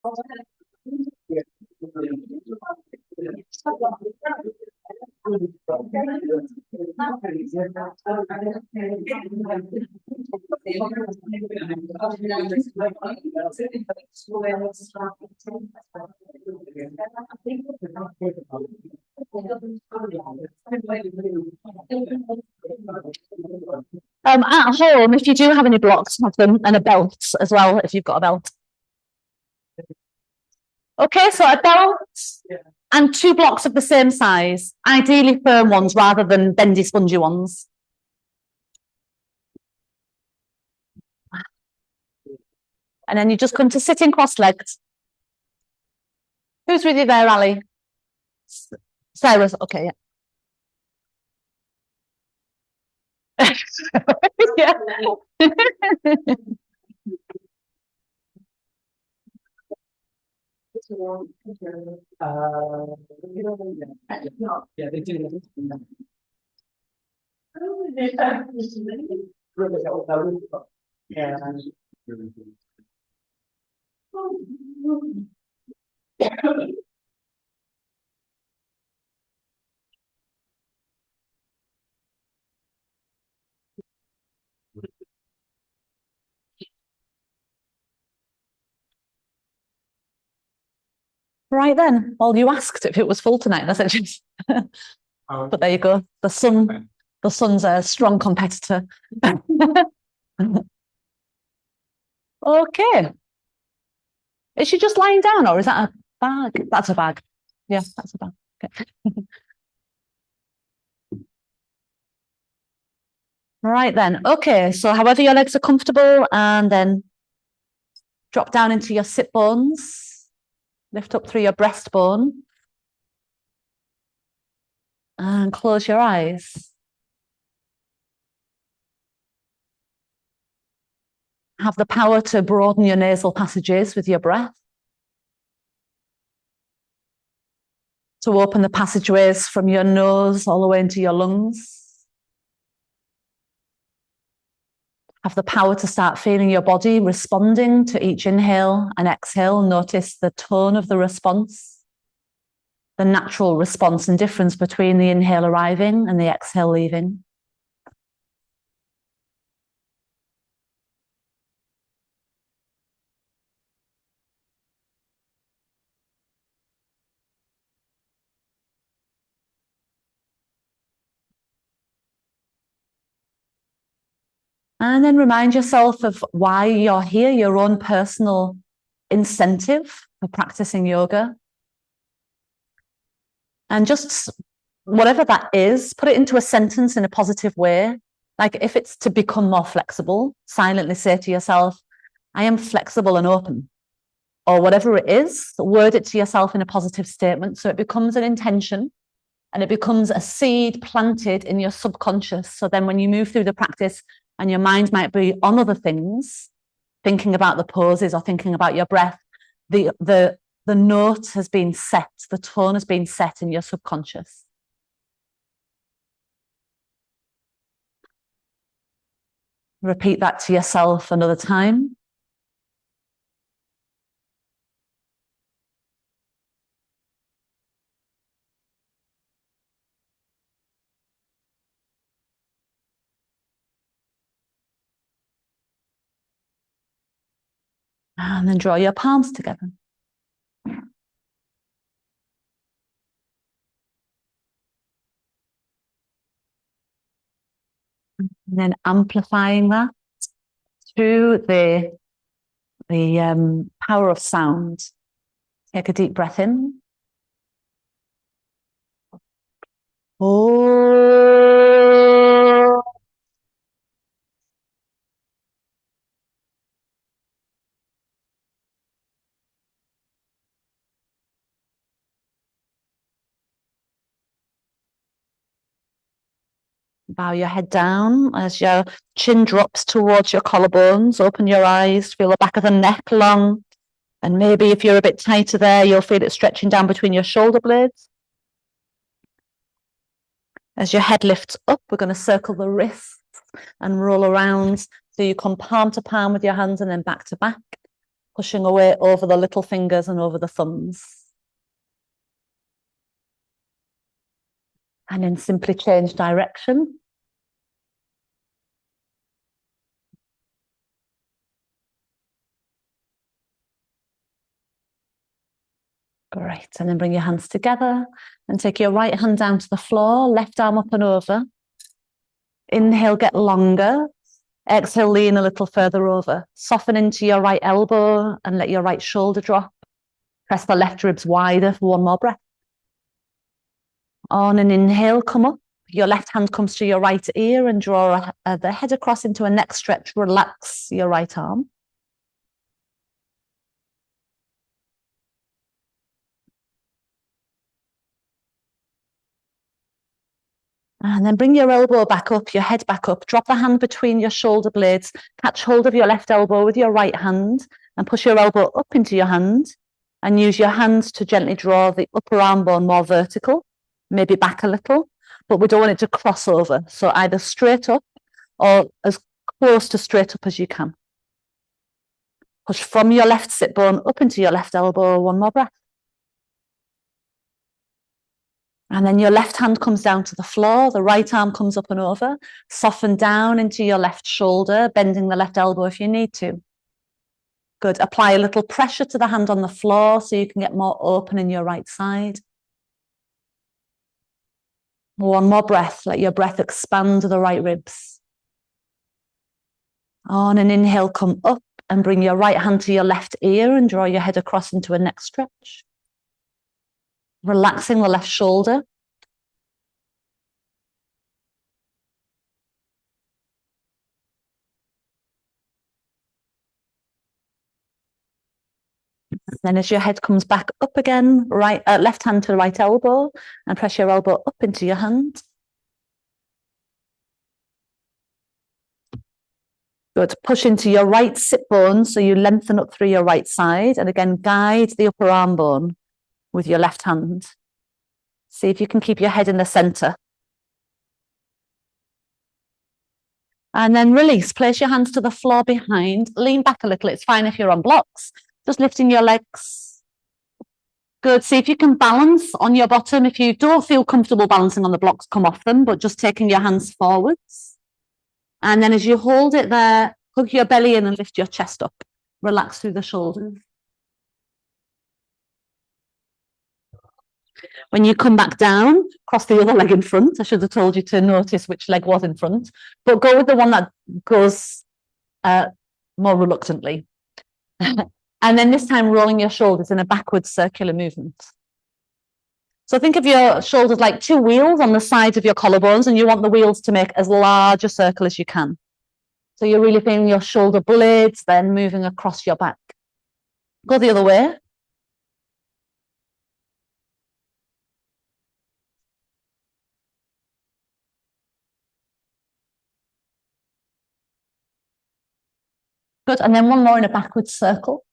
At home, if you do have any blocks, have them, and a belt as well, if you've got a belt. Okay, so a belt and 2 blocks of the same size, ideally firm ones rather than bendy, spongy ones. And then you just come to sitting cross-legged. Who's with you there, Ali? Sarah's, okay, yeah. Yeah. Yeah, they do. Right then. Well, you asked if it was full tonight. That's it. But there you go. The sun's a strong competitor. Okay. Is she just lying down, or is that a bag? That's a bag. Yeah, that's a bag. Okay. Right then. Okay. So however your legs are comfortable, and then drop down into your sit bones. Lift up through your breastbone. And close your eyes. Have the power to broaden your nasal passages with your breath. To open the passageways from your nose all the way into your lungs. Have the power to start feeling your body responding to each inhale and exhale. Notice the tone of the response, the natural response and difference between the inhale arriving and the exhale leaving. And then remind yourself of why you're here, your own personal incentive for practicing yoga. And just whatever that is, put it into a sentence in a positive way. Like if it's to become more flexible, silently say to yourself, I am flexible and open. Or whatever it is, word it to yourself in a positive statement. So it becomes an intention and it becomes a seed planted in your subconscious. So then when you move through the practice, and your mind might be on other things, thinking about the poses or thinking about your breath, the note has been set, the tone has been set in your subconscious. Repeat that to yourself another time. And then draw your palms together. And then amplifying that through the power of sound. Take a deep breath in. Oh. Bow your head down as your chin drops towards your collarbones. Open your eyes, feel the back of the neck long. And maybe if you're a bit tighter there, you'll feel it stretching down between your shoulder blades. As your head lifts up, we're going to circle the wrists and roll around. So you come palm to palm with your hands and then back to back. pushing away over the little fingers and over the thumbs. And then simply change direction. Great. And then bring your hands together and take your right hand down to the floor, left arm up and over. Inhale, get longer. Exhale, lean a little further over. Soften into your right elbow and let your right shoulder drop. Press the left ribs wider for one more breath. On an inhale, come up. Your left hand comes to your right ear and draw the head across into a neck stretch. Relax your right arm. And then bring your elbow back up, your head back up. Drop the hand between your shoulder blades. Catch hold of your left elbow with your right hand and push your elbow up into your hand. And use your hand to gently draw the upper arm bone more vertical, maybe back a little, but we don't want it to cross over. So either straight up or as close to straight up as you can. Push from your left sit bone up into your left elbow. One more breath. And then your left hand comes down to the floor. The right arm comes up and over. Soften down into your left shoulder, bending the left elbow if you need to. Good. Apply a little pressure to the hand on the floor so you can get more open in your right side. One more breath. Let your breath expand the right ribs. On an inhale, come up and bring your right hand to your left ear and draw your head across into a neck stretch. Relaxing the left shoulder. Then as your head comes back up again, left hand to the right elbow and press your elbow up into your hand. Good. Push into your right sit bone so you lengthen up through your right side and again guide the upper arm bone with your left hand. See if you can keep your head in the center. And then release. Place your hands to the floor behind. Lean back a little. It's fine if you're on blocks. Just lifting your legs. Good. See if you can balance on your bottom. If you don't feel comfortable balancing on the blocks, come off them, but just taking your hands forwards. And then as you hold it there, hug your belly in and lift your chest up. Relax through the shoulders. When you come back down, cross the other leg in front. I should have told you to notice which leg was in front, but go with the one that goes more reluctantly. And then this time rolling your shoulders in a backwards circular movement. So think of your shoulders like two wheels on the sides of your collarbones, and you want the wheels to make as large a circle as you can. So you're really feeling your shoulder blades then moving across your back. Go the other way. Good. And then one more in a backwards circle.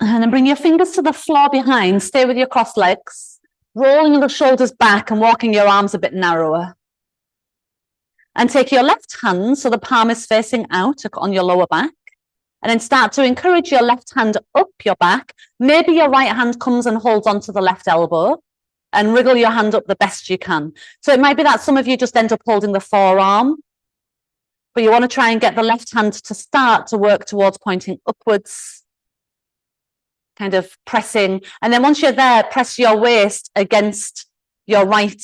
And then bring your fingers to the floor behind. Stay with your crossed legs. Rolling the shoulders back and walking your arms a bit narrower. And take your left hand so the palm is facing out on your lower back. And then start to encourage your left hand up your back. Maybe your right hand comes and holds onto the left elbow. And wriggle your hand up the best you can. So it might be that some of you just end up holding the forearm. But you want to try and get the left hand to start to work towards pointing upwards. Kind of pressing. And then once you're there, press your waist against your right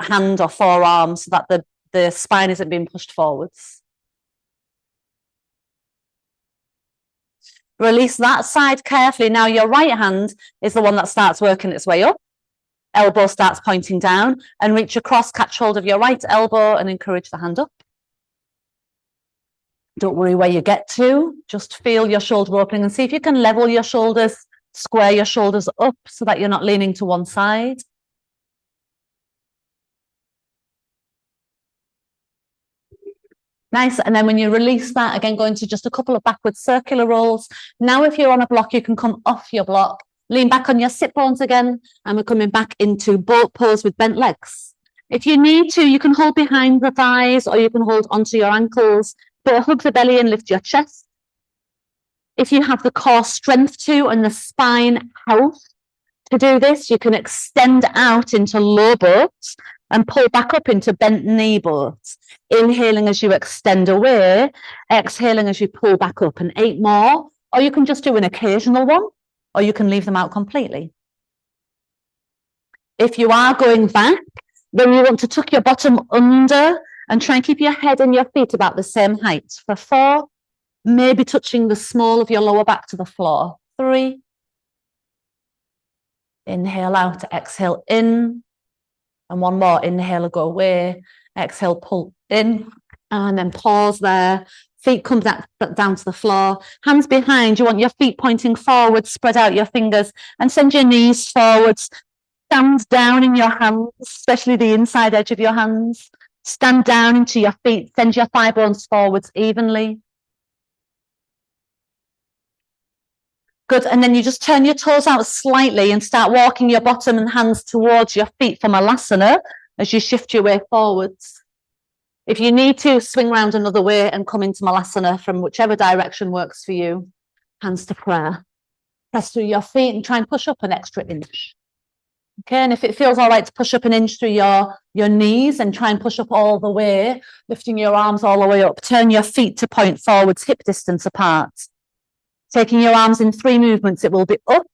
hand or forearm so that the spine isn't being pushed forwards. Release that side carefully. Now your right hand is the one that starts working its way up. Elbow starts pointing down and reach across, catch hold of your right elbow and encourage the hand up. Don't worry where you get to, just feel your shoulder opening and see if you can level your shoulders, square your shoulders up so that you're not leaning to one side. Nice. And then when you release that, again, go into just a couple of backward circular rolls. Now, if you're on a block, you can come off your block, lean back on your sit bones again, and we're coming back into boat pose with bent legs. If you need to, you can hold behind the thighs or you can hold onto your ankles. But hug the belly and lift your chest. If you have the core strength to and the spine health to do this, you can extend out into low boats and pull back up into bent knee boats. Inhaling as you extend away, exhaling as you pull back up, and 8 more. Or you can just do an occasional one, or you can leave them out completely. If you are going back, then you want to tuck your bottom under and try and keep your head and your feet about the same height for 4, maybe touching the small of your lower back to the floor. 3. Inhale out, exhale in, and 1 more. Inhale, go away, exhale, pull in, and then pause there. Feet come down to the floor, hands behind. You want your feet pointing forward, spread out your fingers and send your knees forwards. Stand down in your hands, especially the inside edge of your hands. Stand down into your feet, send your thigh bones forwards evenly. Good, and then you just turn your toes out slightly and start walking your bottom and hands towards your feet for Malasana as you shift your way forwards. If you need to, swing round another way and come into Malasana from whichever direction works for you. Hands to prayer. Press through your feet and try and push up an extra inch. Okay, and if it feels all right to push up an inch through your knees and try and push up all the way, lifting your arms all the way up. Turn your feet to point forwards, hip distance apart. Taking your arms in 3 movements, it will be up,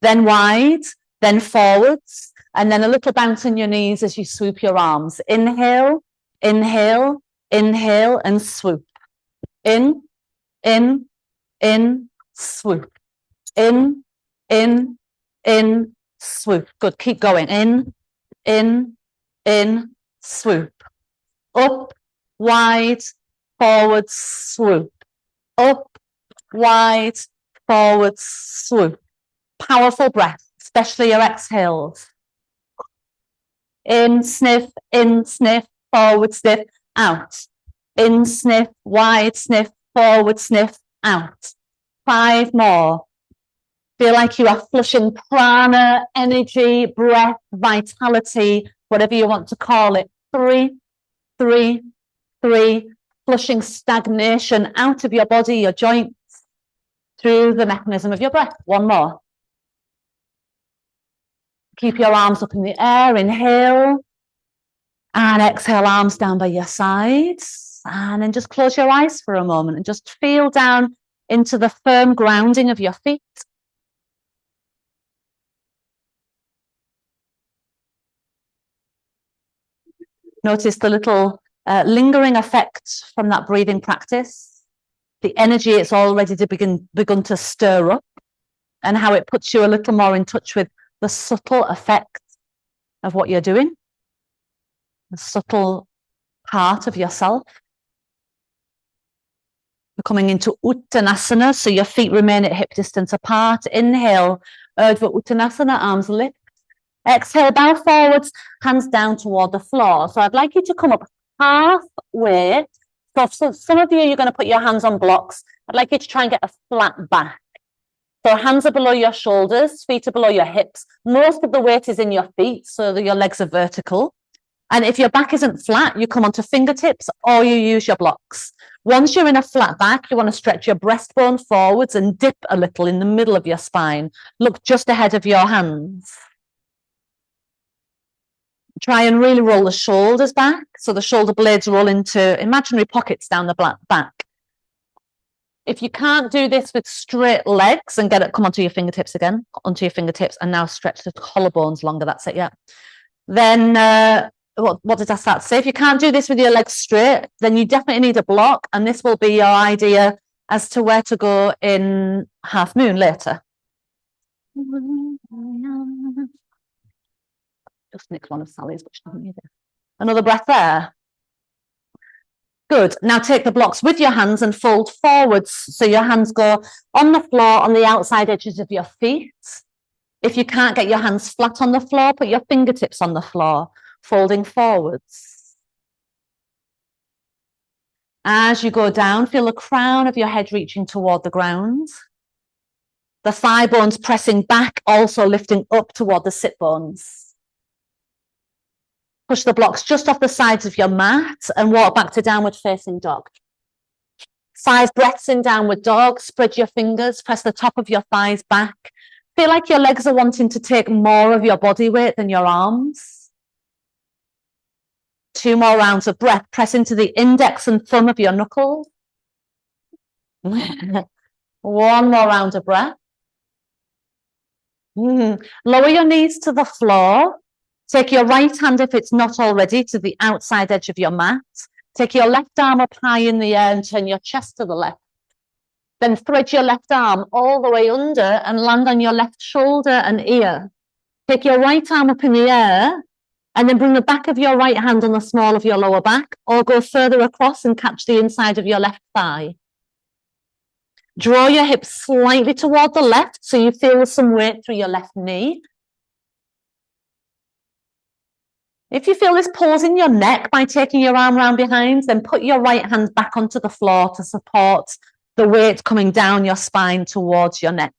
then wide, then forwards, and then a little bounce in your knees as you swoop your arms. Inhale, inhale, inhale, and swoop. In, swoop. In, swoop. Good, keep going. In, swoop. Up, wide, forward, swoop. Up, wide, forward, swoop. Powerful breath, especially your exhales. In, sniff, forward, sniff, out. In, sniff, wide, sniff, forward, sniff, out. 5 more. Feel like you are flushing prana, energy, breath, vitality, whatever you want to call it. 3, flushing stagnation out of your body, your joints, through the mechanism of your breath. 1 more. Keep your arms up in the air. Inhale. And exhale, arms down by your sides. And then just close your eyes for a moment and just feel down into the firm grounding of your feet. Notice the little lingering effect from that breathing practice, the energy it's already begun to stir up, and how it puts you a little more in touch with the subtle effect of what you're doing, the subtle part of yourself. We're coming into Uttanasana, so your feet remain at hip distance apart. Inhale, Urdhva Uttanasana, arms lift. Exhale, bow forwards, hands down toward the floor. So I'd like you to come up halfway. So some of you, you're going to put your hands on blocks. I'd like you to try and get a flat back. So hands are below your shoulders, feet are below your hips. Most of the weight is in your feet, so that your legs are vertical. And if your back isn't flat, you come onto fingertips or you use your blocks. Once you're in a flat back, you want to stretch your breastbone forwards and dip a little in the middle of your spine. Look just ahead of your hands. Try and really roll the shoulders back, so the shoulder blades roll into imaginary pockets down the back. If you can't do this with straight legs, and come onto your fingertips again, onto your fingertips, and now stretch the collarbones longer, that's it, yeah. Then, what did I start to say? If you can't do this with your legs straight, then you definitely need a block, and this will be your idea as to where to go in half moon later. Just nicked one of Sally's, but she doesn't need it. Another breath there. Good. Now take the blocks with your hands and fold forwards. So your hands go on the floor on the outside edges of your feet. If you can't get your hands flat on the floor, put your fingertips on the floor, folding forwards. As you go down, feel the crown of your head reaching toward the ground. The thigh bones pressing back, also lifting up toward the sit bones. Push the blocks just off the sides of your mat and walk back to downward facing dog. 5 breaths in downward dog. Spread your fingers, press the top of your thighs back. Feel like your legs are wanting to take more of your body weight than your arms. 2 more rounds of breath. Press into the index and thumb of your knuckles. 1 more round of breath. Lower your knees to the floor. Take your right hand, if it's not already, to the outside edge of your mat. Take your left arm up high in the air and turn your chest to the left. Then thread your left arm all the way under and land on your left shoulder and ear. Take your right arm up in the air and then bring the back of your right hand on the small of your lower back, or go further across and catch the inside of your left thigh. Draw your hips slightly toward the left so you feel some weight through your left knee. If you feel this pulls in your neck by taking your arm round behind, then put your right hand back onto the floor to support the weight coming down your spine towards your neck.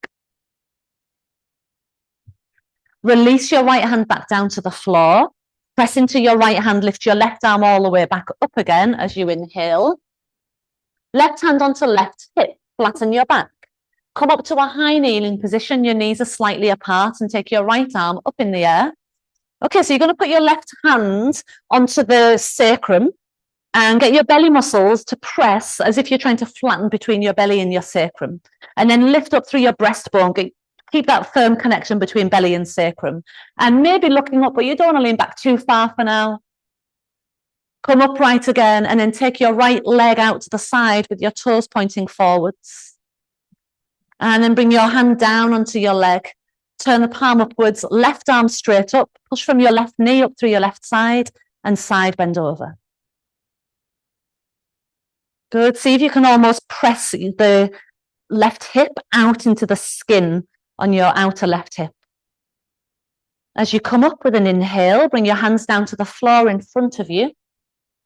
Release your right hand back down to the floor. Press into your right hand, lift your left arm all the way back up again as you inhale. Left hand onto left hip. Flatten your back. Come up to a high kneeling position. Your knees are slightly apart and take your right arm up in the air. Okay, so you're going to put your left hand onto the sacrum and get your belly muscles to press as if you're trying to flatten between your belly and your sacrum. And then lift up through your breastbone. Keep that firm connection between belly and sacrum. And maybe looking up, but you don't want to lean back too far for now. Come upright again, and then take your right leg out to the side with your toes pointing forwards. And then bring your hand down onto your leg. Turn the palm upwards, left arm straight up. Push from your left knee up through your left side and side bend over. Good. See if you can almost press the left hip out into the skin on your outer left hip. As you come up with an inhale, bring your hands down to the floor in front of you.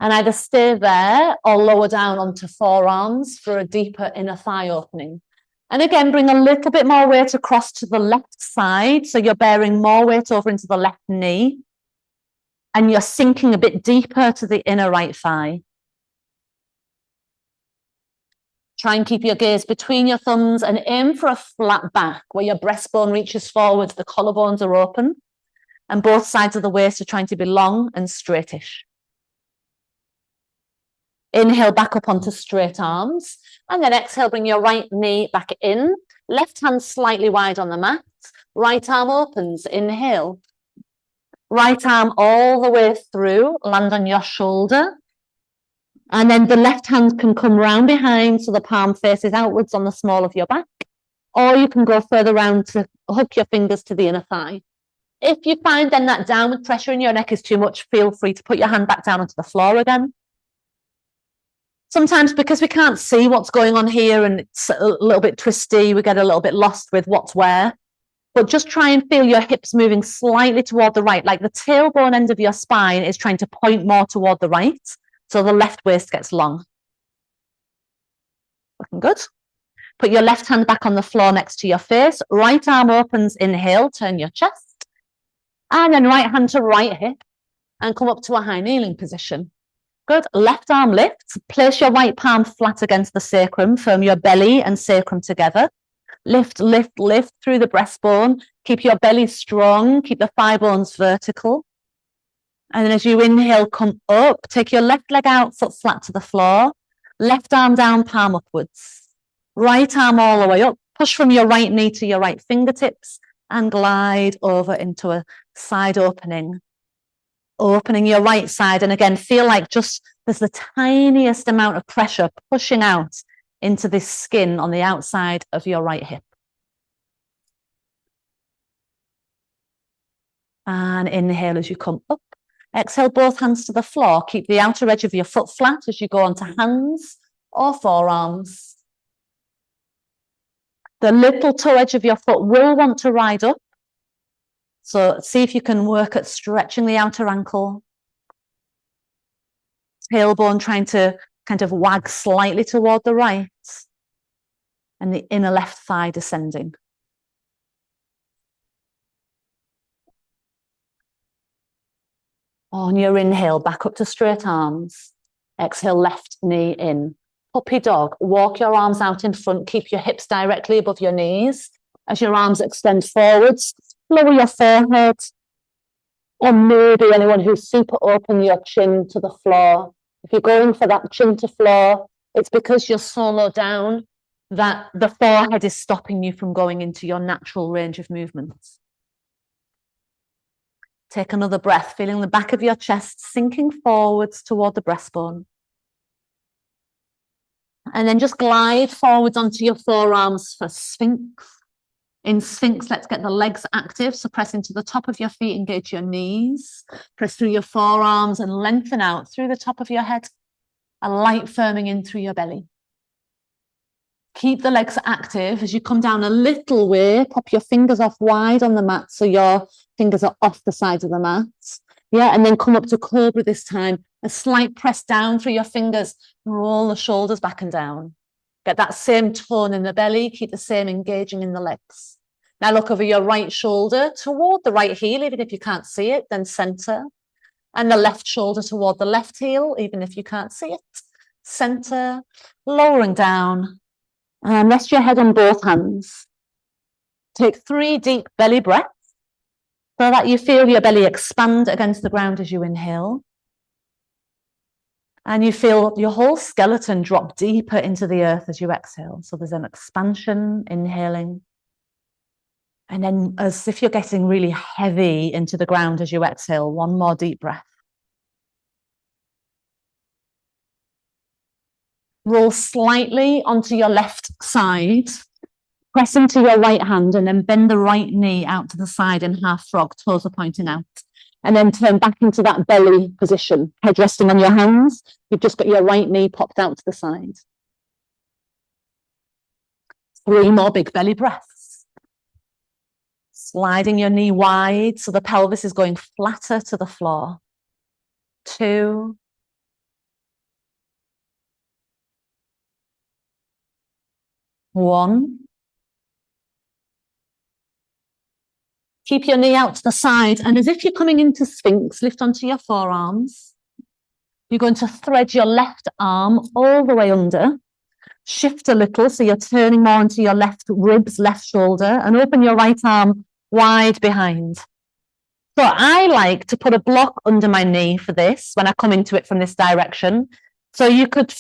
And either stay there or lower down onto forearms for a deeper inner thigh opening. And again, bring a little bit more weight across to the left side. So you're bearing more weight over into the left knee. And you're sinking a bit deeper to the inner right thigh. Try and keep your gaze between your thumbs and aim for a flat back where your breastbone reaches forward, the collarbones are open. And both sides of the waist are trying to be long and straightish. Inhale back up onto straight arms, and then exhale, bring your right knee back in, left hand slightly wide on the mat, right arm opens, inhale. Right arm all the way through, land on your shoulder, and then the left hand can come round behind so the palm faces outwards on the small of your back, or you can go further round to hook your fingers to the inner thigh. If you find then that downward pressure in your neck is too much, feel free to put your hand back down onto the floor again. Sometimes because we can't see what's going on here and it's a little bit twisty, we get a little bit lost with what's where. But just try and feel your hips moving slightly toward the right, like the tailbone end of your spine is trying to point more toward the right, so the left waist gets long. Looking good. Put your left hand back on the floor next to your face. Right arm opens, inhale, turn your chest. And then right hand to right hip and come up to a high kneeling position. Good. Left arm lifts. Place your right palm flat against the sacrum. Firm your belly and sacrum together. Lift, lift, lift through the breastbone. Keep your belly strong. Keep the thigh bones vertical. And then as you inhale, come up. Take your left leg out, foot flat to the floor. Left arm down, palm upwards. Right arm all the way up. Push from your right knee to your right fingertips and glide over into a side opening. Opening your right side, and again, feel like just there's the tiniest amount of pressure pushing out into this skin on the outside of your right hip. And inhale as you come up. Exhale, both hands to the floor. Keep the outer edge of your foot flat as you go onto hands or forearms. The little toe edge of your foot will want to ride up. So see if you can work at stretching the outer ankle. Tailbone trying to kind of wag slightly toward the right. And the inner left thigh descending. On your inhale, back up to straight arms. Exhale, left knee in. Puppy dog, walk your arms out in front, keep your hips directly above your knees. As your arms extend forwards, lower your forehead. Or maybe anyone who's super open your chin to the floor. If you're going for that chin to floor, it's because you're so low down that the forehead is stopping you from going into your natural range of movements. Take another breath, feeling the back of your chest sinking forwards toward the breastbone. And then just glide forwards onto your forearms for Sphinx. In Sphinx, let's get the legs active. So press into the top of your feet, engage your knees, press through your forearms and lengthen out through the top of your head, a light firming in through your belly. Keep the legs active. As you come down a little way, pop your fingers off wide on the mat so your fingers are off the sides of the mat. Yeah, and then come up to Cobra this time. A slight press down through your fingers. Roll the shoulders back and down. Get that same tone in the belly. Keep the same engaging in the legs. Now look over your right shoulder toward the right heel, even if you can't see it, then center. And the left shoulder toward the left heel, even if you can't see it. Center, lowering down. And rest your head on both hands. Take 3 deep belly breaths so that you feel your belly expand against the ground as you inhale. And you feel your whole skeleton drop deeper into the earth as you exhale. So there's an expansion, inhaling. And then as if you're getting really heavy into the ground as you exhale, one more deep breath. Roll slightly onto your left side. Press into your right hand and then bend the right knee out to the side in half frog, toes are pointing out. And then turn back into that belly position, head resting on your hands. You've just got your right knee popped out to the side. 3 more big belly breaths. Sliding your knee wide so the pelvis is going flatter to the floor. 2. 1. Keep your knee out to the side, and as if you're coming into Sphinx, lift onto your forearms. You're going to thread your left arm all the way under. Shift a little, so you're turning more into your left ribs, left shoulder, and open your right arm wide behind. So I like to put a block under my knee for this when I come into it from this direction. So you could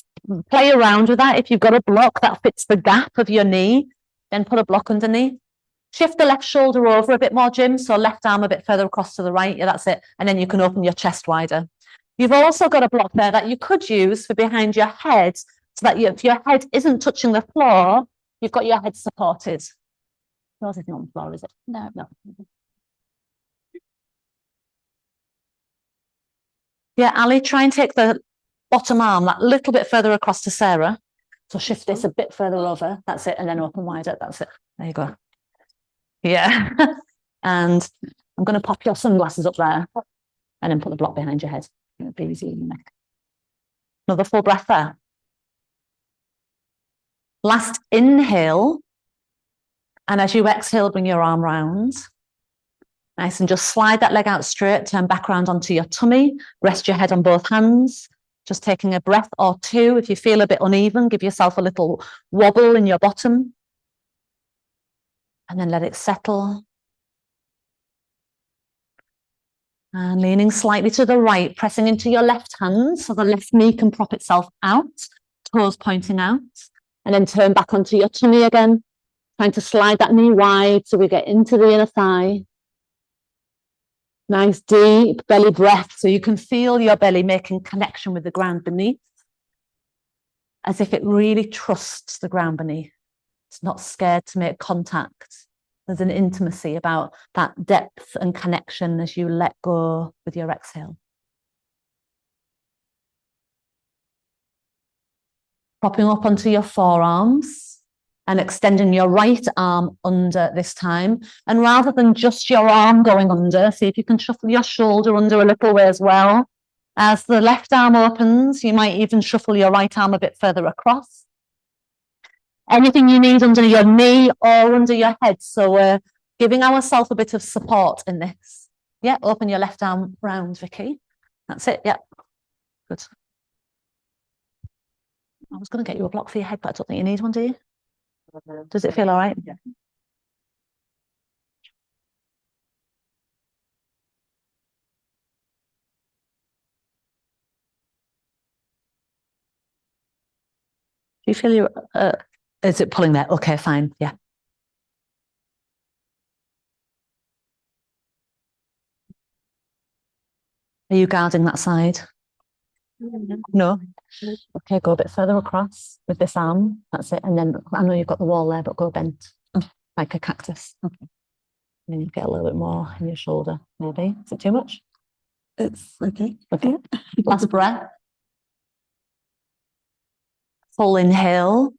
play around with that. If you've got a block that fits the gap of your knee, then put a block underneath. Shift the left shoulder over a bit more, Jim. So left arm a bit further across to the right. Yeah, that's it. And then you can open your chest wider. You've also got a block there that you could use for behind your head so that if your head isn't touching the floor, you've got your head supported. Yours isn't on the floor, is it? No, no. Yeah, Ali, try and take the bottom arm that little bit further across to Sarah. So shift this a bit further over. That's it. And then open wider. That's it. There you go. Yeah. And I'm going to pop your sunglasses up there and then put the block behind your head. It'll be easy in your neck. Another full breath there. Last inhale. And as you exhale, bring your arm round. Nice, and just slide that leg out straight, turn back around onto your tummy, rest your head on both hands. Just taking a breath or 2. If you feel a bit uneven, give yourself a little wobble in your bottom. And then let it settle. And leaning slightly to the right, pressing into your left hand so the left knee can prop itself out, toes pointing out. And then turn back onto your tummy again, trying to slide that knee wide so we get into the inner thigh. Nice deep belly breath so you can feel your belly making connection with the ground beneath, as if it really trusts the ground beneath. It's not scared to make contact. There's an intimacy about that depth and connection as you let go with your exhale. Propping up onto your forearms and extending your right arm under this time. And rather than just your arm going under, see if you can shuffle your shoulder under a little way as well. As the left arm opens, you might even shuffle your right arm a bit further across. Anything you need under your knee or under your head. So we're giving ourselves a bit of support in this. Yeah, open your left arm round, Vicky. That's it, yeah. Good. I was going to get you a block for your head, but I don't think you need one, do you? Does it feel all right? Yeah. Do you feel your, is it pulling there? Okay, fine. Yeah. Are you guarding that side? No. Okay, go a bit further across with this arm. That's it. And then I know you've got the wall there, but go bent like a cactus. Okay. And then you get a little bit more in your shoulder, maybe. Is it too much? It's okay. Okay. Last breath. Full inhale.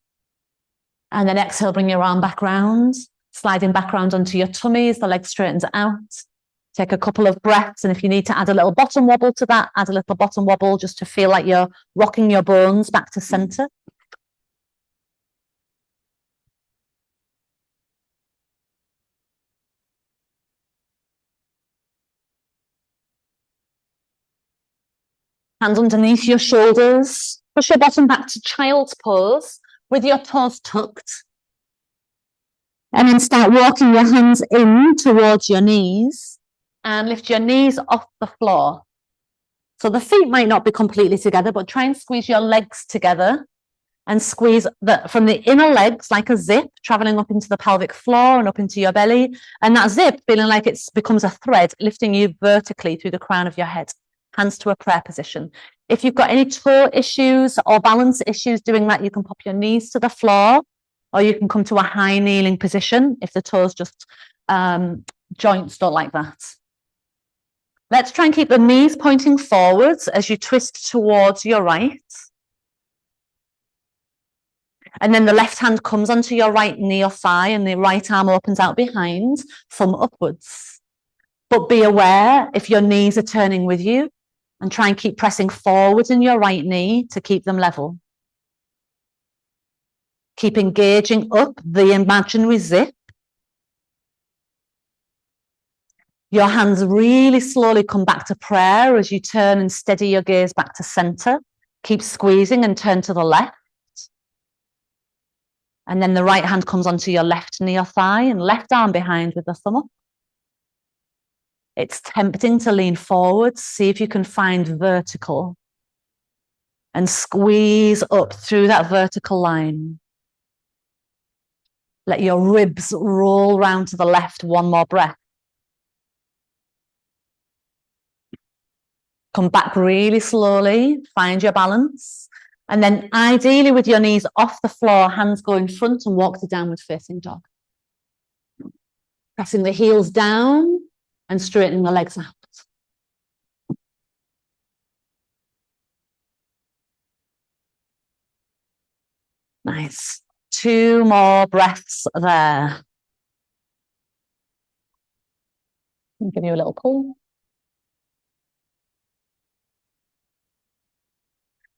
And then exhale, bring your arm back round, sliding back round onto your tummy as the leg straightens out. Take a couple of breaths, and if you need to add a little bottom wobble to that, add a little bottom wobble just to feel like you're rocking your bones back to center. Hands underneath your shoulders. Push your bottom back to child's pose with your toes tucked. And then start walking your hands in towards your knees and lift your knees off the floor. So the feet might not be completely together, but try and squeeze your legs together and squeeze from the inner legs like a zip, traveling up into the pelvic floor and up into your belly. And that zip feeling like it becomes a thread, lifting you vertically through the crown of your head. Hands to a prayer position. If you've got any toe issues or balance issues doing that, you can pop your knees to the floor, or you can come to a high kneeling position if the toes just joints don't like that. Let's try and keep the knees pointing forwards as you twist towards your right. And then the left hand comes onto your right knee or thigh and the right arm opens out behind, thumb upwards. But be aware if your knees are turning with you and try and keep pressing forwards in your right knee to keep them level. Keep engaging up the imaginary zip. Your hands really slowly come back to prayer as you turn and steady your gaze back to center. Keep squeezing and turn to the left. And then the right hand comes onto your left knee or thigh and left arm behind with the thumb up. It's tempting to lean forward. See if you can find vertical and squeeze up through that vertical line. Let your ribs roll round to the left. One more breath. Come back really slowly, find your balance. And then ideally with your knees off the floor, hands go in front and walk to downward facing dog. Pressing the heels down and straightening the legs out. Nice. 2 more breaths there. I'll give you a little pull.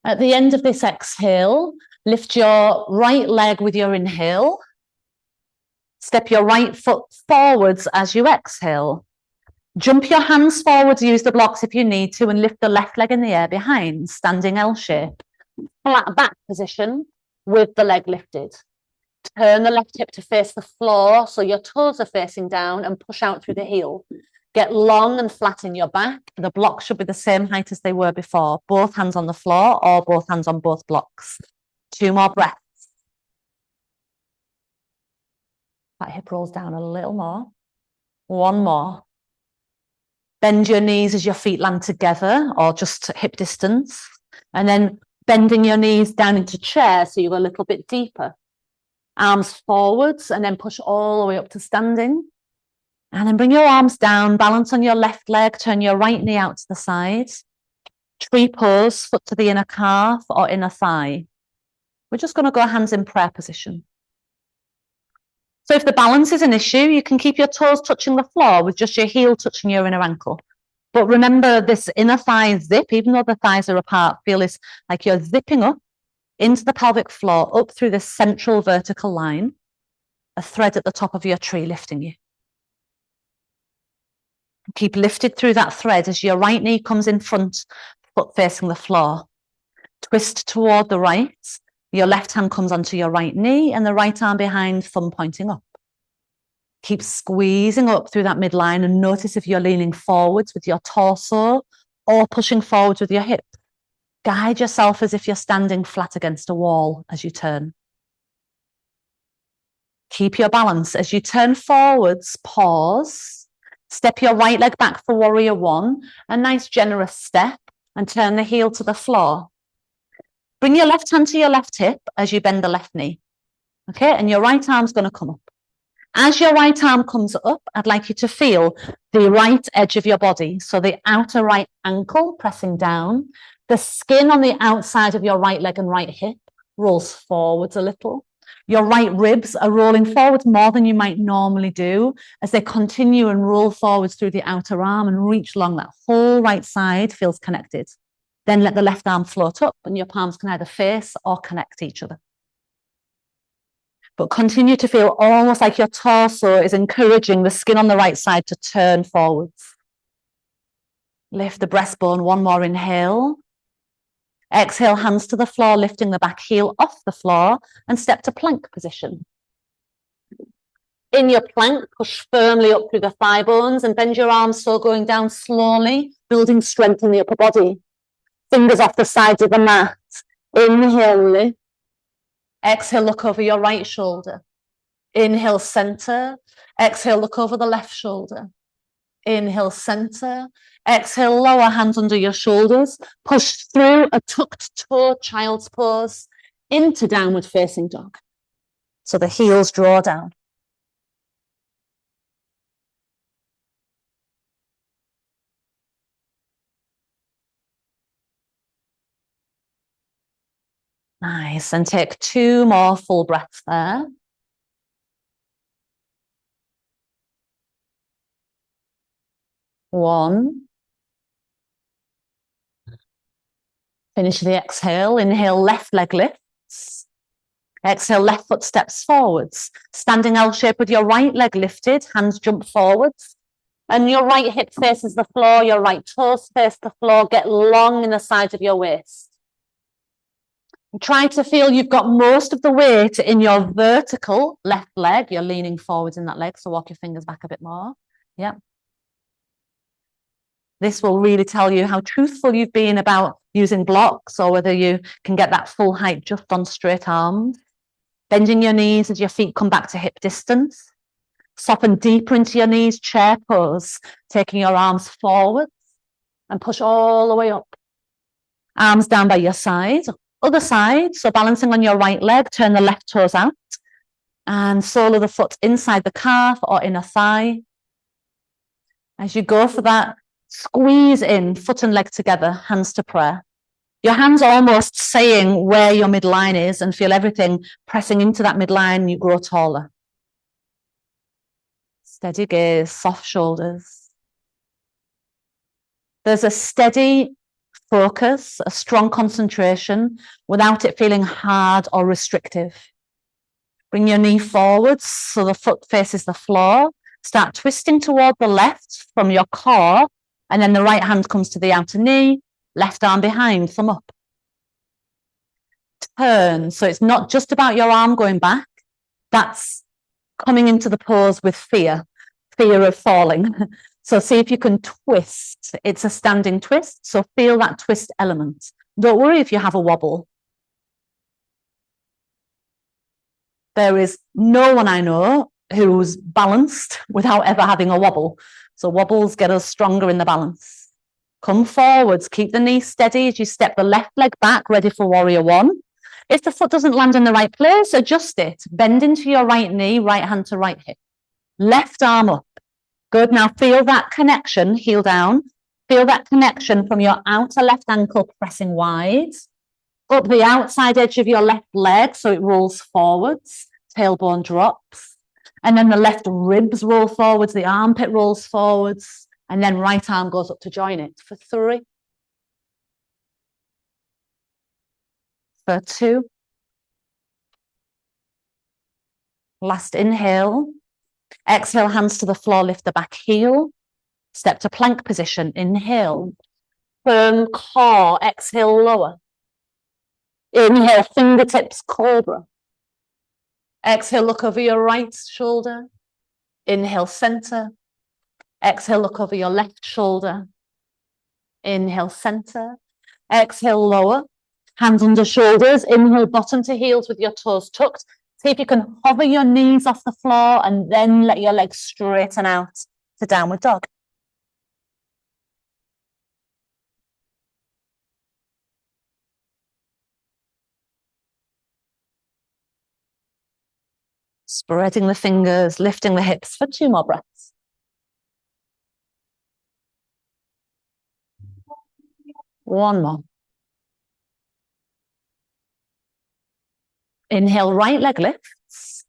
At the end of this exhale, lift your right leg with your inhale. Step your right foot forwards as you exhale. Jump your hands forwards, use the blocks if you need to, and lift the left leg in the air behind, standing L shape. Flat back position with the leg lifted. Turn the left hip to face the floor so your toes are facing down and push out through the heel. Get long and flat in your back. The blocks should be the same height as they were before. Both hands on the floor or both hands on both blocks. 2 more breaths. That hip rolls down a little more. 1 more. Bend your knees as your feet land together or just hip distance. And then bending your knees down into chair so you go a little bit deeper. Arms forwards and then push all the way up to standing. And then bring your arms down, balance on your left leg, turn your right knee out to the side. Tree pose, foot to the inner calf or inner thigh. We're just going to go hands in prayer position. So if the balance is an issue, you can keep your toes touching the floor with just your heel touching your inner ankle. But remember this inner thigh zip, even though the thighs are apart, feel this like you're zipping up into the pelvic floor, up through this central vertical line, a thread at the top of your tree lifting you. Keep lifted through that thread as your right knee comes in front, foot facing the floor. Twist toward the right Your left hand comes onto your right knee and the right arm behind, thumb pointing up. Keep squeezing up through that midline and notice if you're leaning forwards with your torso or pushing forwards with your hip. Guide yourself as if you're standing flat against a wall as you turn. Keep your balance. As you turn forwards, pause. Step your right leg back for warrior one, a nice generous step, and turn the heel to the floor. Bring your left hand to your left hip as you bend the left knee. Okay, and your right arm's going to come up. As your right arm comes up, I'd like you to feel the right edge of your body. So the outer right ankle pressing down, the skin on the outside of your right leg and right hip rolls forwards a little. Your right ribs are rolling forwards more than you might normally do as they continue and roll forwards through the outer arm and reach along that whole right side feels connected. Then let the left arm float up and your palms can either face or connect each other. But continue to feel almost like your torso is encouraging the skin on the right side to turn forwards. Lift the breastbone, one more inhale. Exhale, hands to the floor, lifting the back heel off the floor and step to plank position. In your plank, push firmly up through the thigh bones and bend your arms, so going down slowly, building strength in the upper body. Fingers off the sides of the mat. Inhale, lift. Exhale, look over your right shoulder. Inhale, center. Exhale, look over the left shoulder. Inhale, center. Exhale, lower hands under your shoulders. Push through a tucked toe, child's pose, into downward facing dog. So the heels draw down. Nice. And take 2 more full breaths there. One. Finish the exhale. Inhale, left leg lifts. Exhale, left foot steps forwards. Standing L shape with your right leg lifted, hands jump forwards. And your right hip faces the floor, your right toes face the floor. Get long in the sides of your waist. Try to feel you've got most of the weight in your vertical left leg. You're leaning forwards in that leg, so walk your fingers back a bit more. Yeah. This will really tell you how truthful you've been about using blocks or whether you can get that full height just on straight arms. Bending your knees as your feet come back to hip distance. Soften deeper into your knees, chair pose, taking your arms forwards and push all the way up. Arms down by your side. Other side, so balancing on your right leg, turn the left toes out and sole of the foot inside the calf or inner thigh. As you go for that, squeeze in, foot and leg together, hands to prayer. Your hands almost saying where your midline is and feel everything pressing into that midline, you grow taller. Steady gaze, soft shoulders. There's a steady focus, a strong concentration without it feeling hard or restrictive. Bring your knee forwards so the foot faces the floor. Start twisting toward the left from your core, and then the right hand comes to the outer knee, left arm behind, thumb up. Turn, so it's not just about your arm going back. That's coming into the pose with fear of falling. So see if you can twist. It's a standing twist, so feel that twist element. Don't worry if you have a wobble. There is no one I know who's balanced without ever having a wobble. So wobbles get us stronger in the balance. Come forwards, keep the knee steady as you step the left leg back, ready for warrior one. If the foot doesn't land in the right place, adjust it. Bend into your right knee, right hand to right hip. Left arm up. Good, now feel that connection, heel down. Feel that connection from your outer left ankle pressing wide. Up the outside edge of your left leg so it rolls forwards. Tailbone drops. And then the left ribs roll forwards, the armpit rolls forwards. And then right arm goes up to join it for 3. For 2. Last inhale. Exhale, hands to the floor, lift the back heel. Step to plank position, inhale. Firm core, exhale, lower. Inhale, fingertips, cobra. Exhale, look over your right shoulder. Inhale, center. Exhale, look over your left shoulder. Inhale, center. Exhale, lower. Hands under shoulders. Inhale, bottom to heels with your toes tucked. See if you can hover your knees off the floor and then let your legs straighten out to downward dog. Spreading the fingers, lifting the hips for 2 more breaths. One more. Inhale, right leg lifts.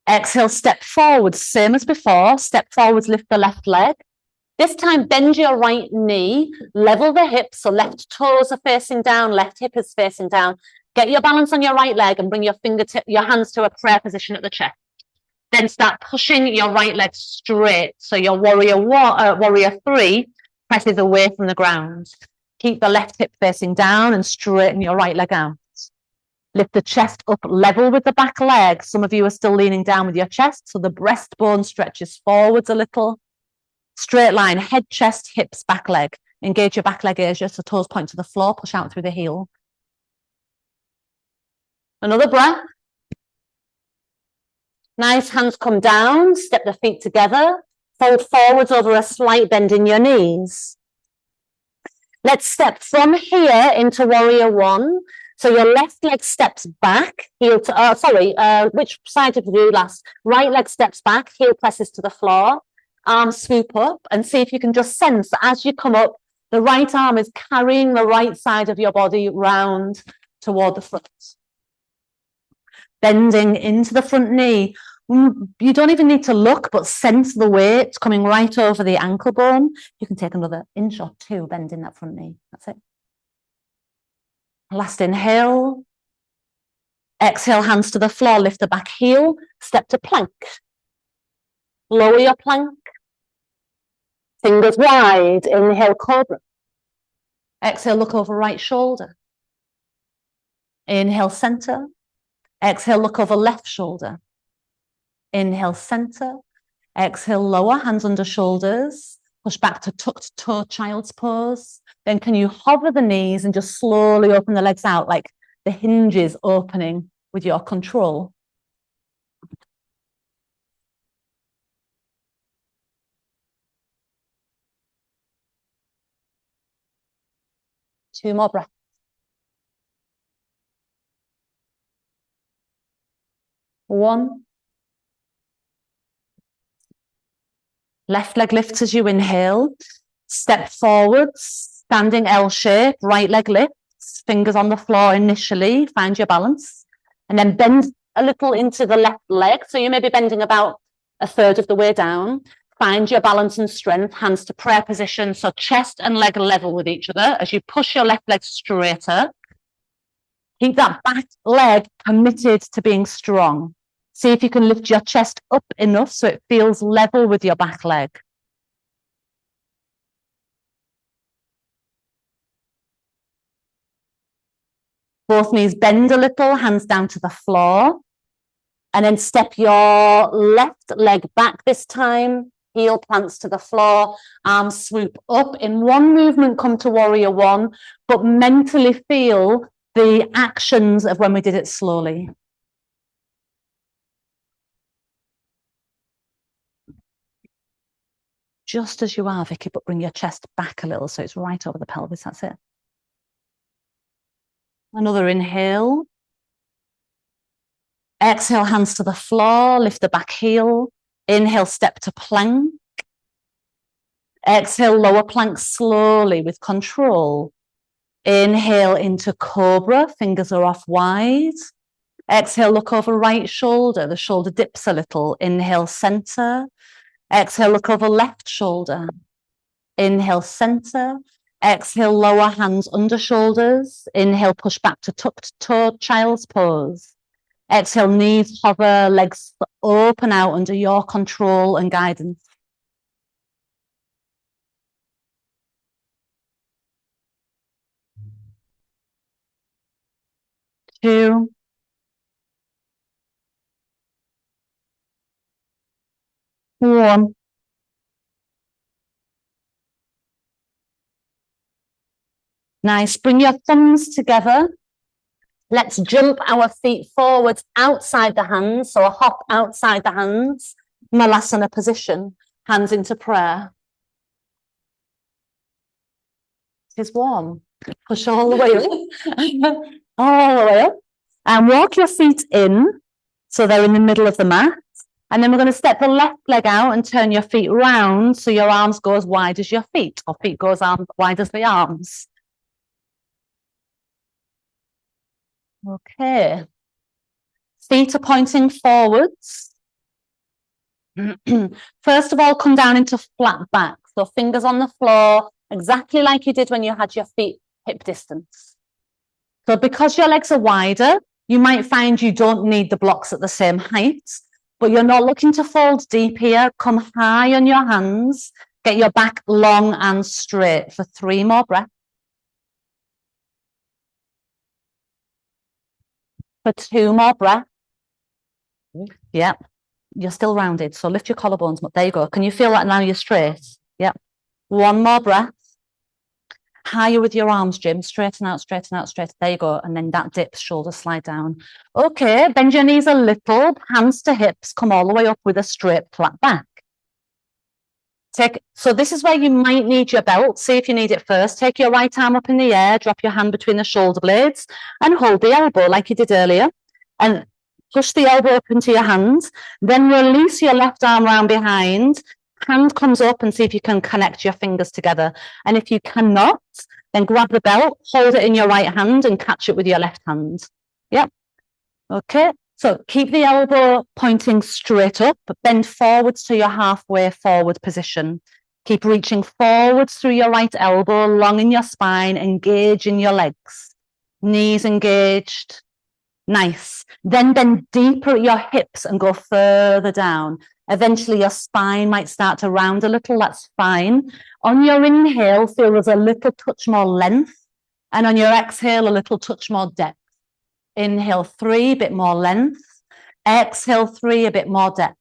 Exhale, step forward, same as before. Step forwards, lift the left leg. This time, bend your right knee, level the hips, so left toes are facing down, left hip is facing down. Get your balance on your right leg and bring your hands to a prayer position at the chest. Then start pushing your right leg straight. So your warrior 3 presses away from the ground. Keep the left hip facing down and straighten your right leg out. Lift the chest up level with the back leg. Some of you are still leaning down with your chest, so the breastbone stretches forwards a little. Straight line, head, chest, hips, back leg. Engage your back leg as your toes point to the floor, push out through the heel. Another breath. Nice, hands come down, step the feet together, fold forwards over a slight bend in your knees. Let's step from here into warrior 1. So your left leg steps back, heel to, which side did we do last? Right leg steps back, heel presses to the floor, arms swoop up, and see if you can just sense that as you come up, the right arm is carrying the right side of your body round toward the front. Bending into the front knee. You don't even need to look, but sense the weight coming right over the ankle bone. You can take another inch or 2, bending that front knee. That's it. Last inhale. Exhale, hands to the floor, lift the back heel, step to plank. Lower your plank. Fingers wide, inhale, cobra. Exhale, look over right shoulder. Inhale, center. Exhale, look over left shoulder. Inhale, center. Exhale, lower, hands under shoulders. Push back to tucked toe, child's pose. Then can you hover the knees and just slowly open the legs out like the hinges opening with your control. Two more breaths. One. Left leg lifts as you inhale. Step forwards, standing L shape, right leg lifts, fingers on the floor initially, find your balance. And then bend a little into the left leg. So you may be bending about a third of the way down. Find your balance and strength, hands to prayer position. So chest and leg level with each other as you push your left leg straighter. Keep that back leg committed to being strong. See if you can lift your chest up enough so it feels level with your back leg. Both knees bend a little, hands down to the floor. And then step your left leg back this time. Heel plants to the floor, arms swoop up. In one movement, come to warrior 1, but mentally feel the actions of when we did it slowly. Just as you are, Vicky, but bring your chest back a little so it's right over the pelvis. That's it. Another inhale. Exhale, hands to the floor, lift the back heel. Inhale, step to plank. Exhale, lower plank slowly with control. Inhale into cobra, fingers are off wide. Exhale, look over right shoulder, the shoulder dips a little. Inhale, center. Exhale, look over left shoulder. Inhale, center. Exhale, lower hands under shoulders. Inhale, push back to tucked toe, child's pose. Exhale, knees hover, legs open out under your control and guidance. 2, 1. Nice. Bring your thumbs together. Let's jump our feet forwards outside the hands. So a hop outside the hands. Malasana position. Hands into prayer. It's warm. Push all the way up. All the way up. And walk your feet in. So they're in the middle of the mat. And then we're going to step the left leg out and turn your feet round so your arms go as wide as your feet, or feet go as wide as the arms. Okay. Feet are pointing forwards. First of all, come down into flat back. So fingers on the floor, exactly like you did when you had your feet hip distance. So because your legs are wider, you might find you don't need the blocks at the same height, but you're not looking to fold deep here. Come high on your hands. Get your back long and straight for 3 more breaths. For 2 more breaths. Yeah, you're still rounded. So lift your collarbones. But there you go. Can you feel that now you're straight? Yeah. 1 more breath. Higher with your arms, Jim. Straighten out, straighten out, straighten. There you go. And then that dips, shoulders slide down. Okay, bend your knees a little. Hands to hips. Come all the way up with a straight flat back. So this is where you might need your belt. See if you need it first. Take your right arm up in the air. Drop your hand between the shoulder blades and hold the elbow like you did earlier. And push the elbow up into your hand. Then release your left arm round behind. Hand comes up and see if you can connect your fingers together. And if you cannot, then grab the belt, hold it in your right hand and catch it with your left hand. Yep. Okay. So keep the elbow pointing straight up, but bend forwards to your halfway forward position. Keep reaching forwards through your right elbow, long in your spine, engage in your legs. Knees engaged. Nice. Then bend deeper at your hips and go further down. Eventually your spine might start to round a little. That's fine. On your inhale, feel there's a little touch more length. And on your exhale, a little touch more depth. Inhale 3, a bit more length. Exhale 3, a bit more depth.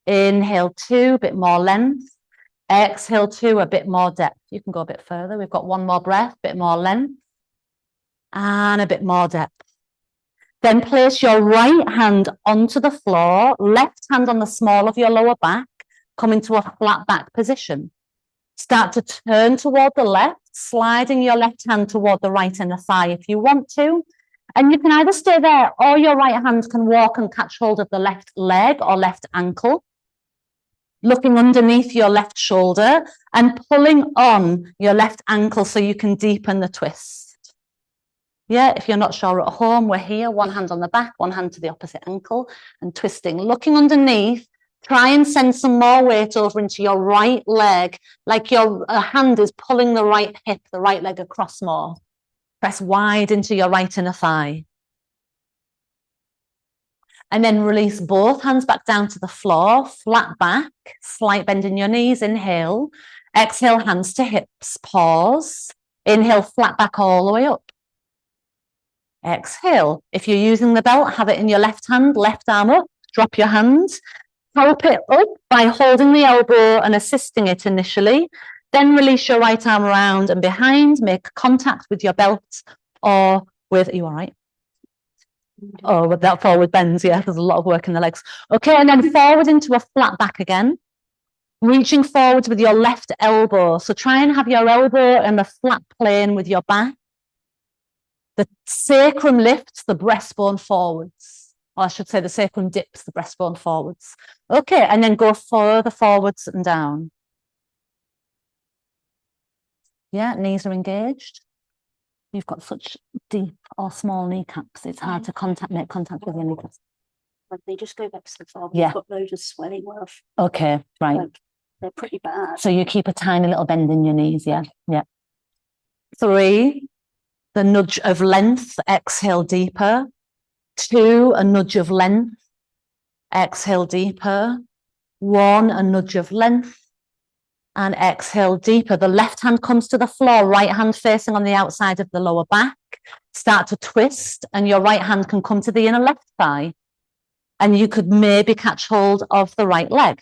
Inhale 2, a bit more length. Exhale 2, a bit more depth. You can go a bit further. We've got 1 more breath, a bit more length. And a bit more depth. Then place your right hand onto the floor, left hand on the small of your lower back, come into a flat back position. Start to turn toward the left, sliding your left hand toward the right inner thigh if you want to. And you can either stay there or your right hand can walk and catch hold of the left leg or left ankle, looking underneath your left shoulder and pulling on your left ankle so you can deepen the twist. Yeah, if you're not sure at home, we're here, 1 hand on the back, 1 hand to the opposite ankle and twisting. Looking underneath, try and send some more weight over into your right leg, like your hand is pulling the right hip, the right leg across more. Press wide into your right inner thigh. And then release both hands back down to the floor, flat back, slight bend in your knees, inhale. Exhale, hands to hips, pause. Inhale, flat back all the way up. Exhale. If you're using the belt, have it in your left hand, left arm up, drop your hand, help it up by holding the elbow and assisting it initially. Then release your right arm around and behind, make contact with your belt or with, are you all right? Oh, with that forward bends, yeah, there's a lot of work in the legs. Okay, and then forward into a flat back again. Reaching forwards with your left elbow. So try and have your elbow in the flat plane with your back. The sacrum lifts the breastbone forwards. Or I should say the sacrum dips the breastbone forwards. Okay, and then go further forwards and down. Yeah, knees are engaged. You've got such deep or small kneecaps. It's hard to make contact with your kneecaps. They just go back to the floor. Yeah. I've got loads of swelling. Okay, right. Like, they're pretty bad. So you keep a tiny little bend in your knees, yeah? Yeah. 3, the nudge of length, exhale deeper. 2, a nudge of length, exhale deeper. 1, a nudge of length, And exhale deeper. The left hand comes to the floor, right hand facing on the outside of the lower back. Start to twist, and your right hand can come to the inner left thigh. And you could maybe catch hold of the right leg.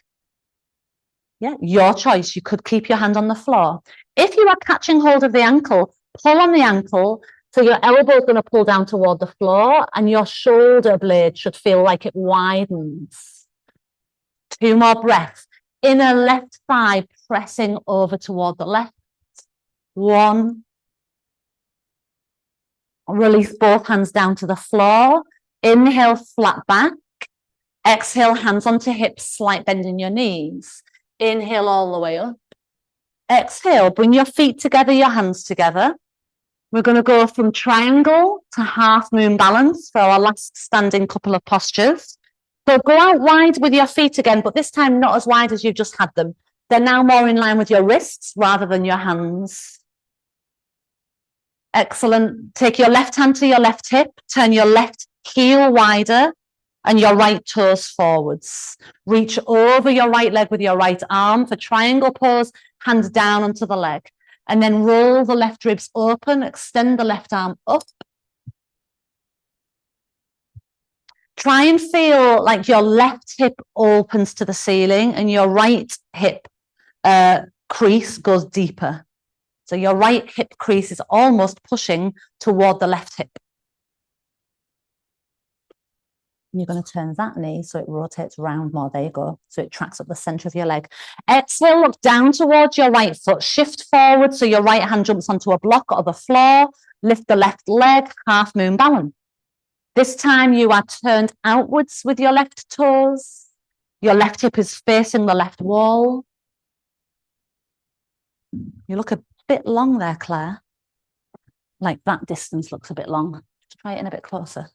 Yeah, your choice. You could keep your hand on the floor. If you are catching hold of the ankle, pull on the ankle. So your elbow is going to pull down toward the floor, and your shoulder blade should feel like it widens. 2 more breaths. Inner left thigh pressing over toward the left. 1. Release both hands down to the floor. Inhale, flat back. Exhale, hands onto hips, slight bend in your knees. Inhale all the way up. Exhale, bring your feet together, your hands together. We're going to go from triangle to half moon balance for our last standing couple of postures. So go out wide with your feet again, but this time not as wide as you've just had them. They're now more in line with your wrists rather than your hands. Excellent. Take your left hand to your left hip, turn your left heel wider and your right toes forwards. Reach over your right leg with your right arm for triangle pose, hands down onto the leg. And then roll the left ribs open, extend the left arm up. Try and feel like your left hip opens to the ceiling and your right hip crease goes deeper. So your right hip crease is almost pushing toward the left hip. You're going to turn that knee so it rotates round more. There you go. So it tracks up the center of your leg. Exhale, look down towards your right foot. Shift forward so your right hand jumps onto a block or the floor. Lift the left leg, half moon balance. This time you are turned outwards with your left toes. Your left hip is facing the left wall. You look a bit long there, Claire. Like that distance looks a bit long. Just try it in a bit closer.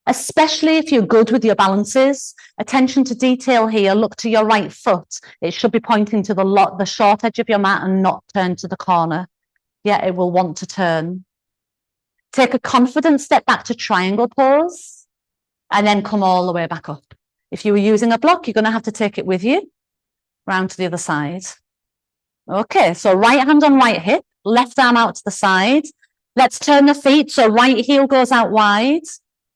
Especially if you're good with your balances. Attention to detail here. Look to your right foot. It should be pointing to the short edge of your mat and not turn to the corner. Yeah, it will want to turn. Take a confident step back to triangle pose and then come all the way back up. If you were using a block, you're going to have to take it with you round to the other side. Okay, so right hand on right hip, left arm out to the side. Let's turn the feet. So right heel goes out wide.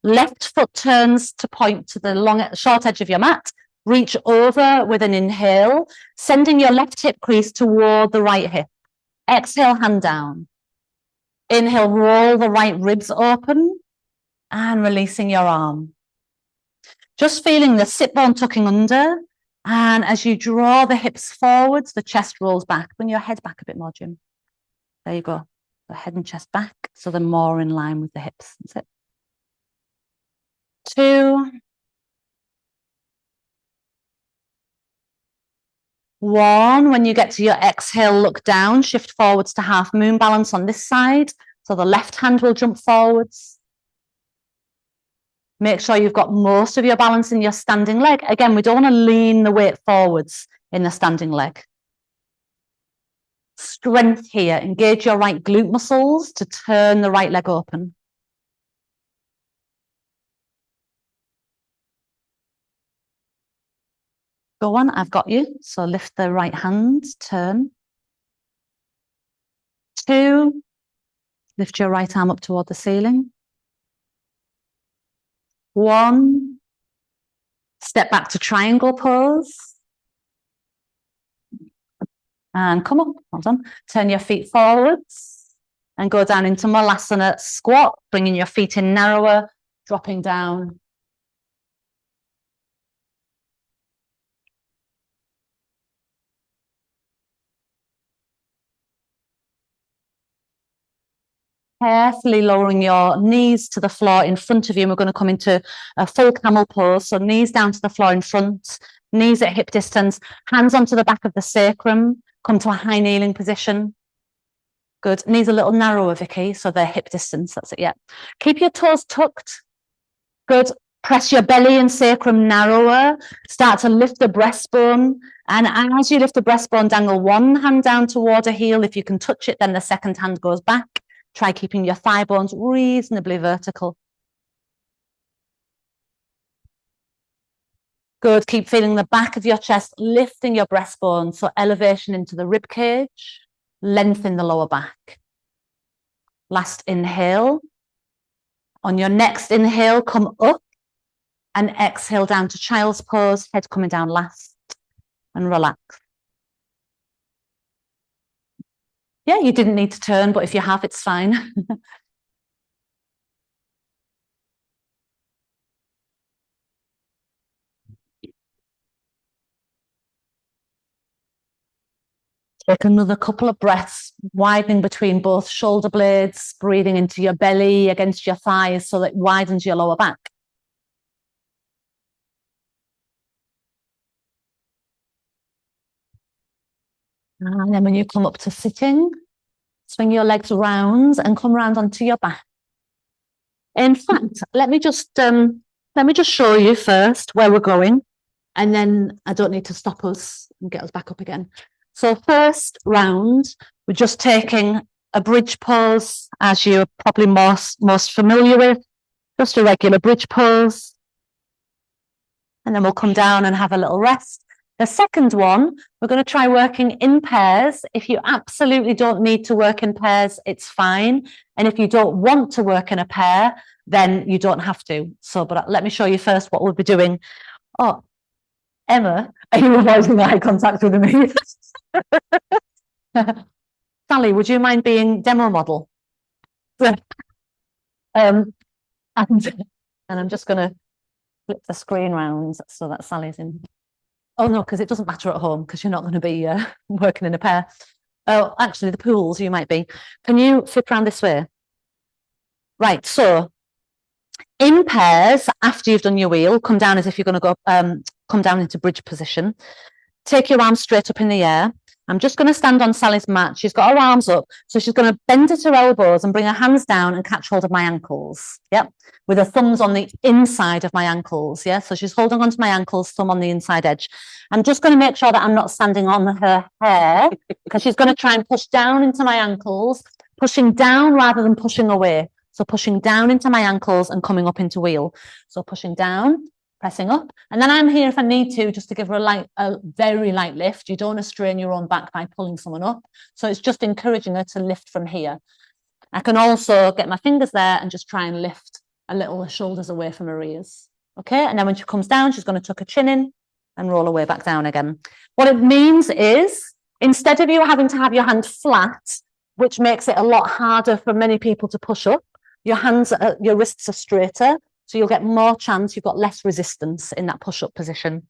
Left foot turns to point to the short edge of your mat. Reach over with an inhale, sending your left hip crease toward the right hip. Exhale, hand down. Inhale, roll the right ribs open and releasing your arm. Just feeling the sit bone tucking under. And as you draw the hips forwards, the chest rolls back. Bring your head back a bit more, Jim. There you go. The head and chest back so they're more in line with the hips. That's it. 2. 1. When you get to your exhale, look down, shift forwards to half moon balance on this side. So the left hand will jump forwards. Make sure you've got most of your balance in your standing leg. Again, we don't want to lean the weight forwards in the standing leg. Strength here. Engage your right glute muscles to turn the right leg open. Go on, I've got you. So lift the right hand, turn. 2. Lift your right arm up toward the ceiling. 1. Step back to triangle pose. And come up, hold on. Turn your feet forwards and go down into Malasana squat, bringing your feet in narrower, dropping down. Carefully lowering your knees to the floor in front of you. And we're going to come into a full camel pose. So knees down to the floor in front, knees at hip distance, hands onto the back of the sacrum. Come to a high kneeling position. Good. Knees a little narrower, Vicky, so they're hip distance. That's it, yeah. Keep your toes tucked. Good. Press your belly and sacrum narrower. Start to lift the breastbone. And as you lift the breastbone, dangle one hand down toward a heel. If you can touch it, then the second hand goes back. Try keeping your thigh bones reasonably vertical. Good. Keep feeling the back of your chest, lifting your breastbone. So elevation into the rib cage, lengthen the lower back. Last inhale. On your next inhale, come up and exhale down to child's pose, head coming down last, and relax. Yeah, you didn't need to turn, but if you have, it's fine. Take another couple of breaths, widening between both shoulder blades, breathing into your belly, against your thighs, so that it widens your lower back. And then when you come up to sitting, swing your legs around and come round onto your back. In fact, let me just show you first where we're going, and then I don't need to stop us and get us back up again. So first round, we're just taking a bridge pose, as you're probably most familiar with, just a regular bridge pose. And then we'll come down and have a little rest. The second one, we're going to try working in pairs. If you absolutely don't need to work in pairs, it's fine. And if you don't want to work in a pair, then you don't have to. So, but let me show you first what we'll be doing. Oh, Emma, are you avoiding eye contact with me? Sally, would you mind being demo model? And I'm just going to flip the screen round so that Sally's in. Oh, no, because it doesn't matter at home because you're not going to be working in a pair. Oh, actually, the pools you might be. Can you flip around this way? Right, so in pairs, after you've done your wheel, come down as if you're going to go, come down into bridge position. Take your arms straight up in the air. I'm just going to stand on Sally's mat. She's got her arms up, so she's going to bend at her elbows and bring her hands down and catch hold of my ankles. Yep, with her thumbs on the inside of my ankles. Yeah, so she's holding onto my ankles, thumb on the inside edge. I'm just going to make sure that I'm not standing on her hair because she's going to try and push down into my ankles, pushing down rather than pushing away. So pushing down into my ankles and coming up into wheel. So pushing down, pressing up, and then I'm here if I need to, just to give her a very light lift. You don't want to strain your own back by pulling someone up. So it's just encouraging her to lift from here. I can also get my fingers there and just try and lift a little the shoulders away from her ears. Okay, and then when she comes down, she's going to tuck her chin in and roll her way back down again. What it means is, instead of you having to have your hand flat, which makes it a lot harder for many people to push up, your wrists are straighter, so you'll get more chance, you've got less resistance in that push-up position.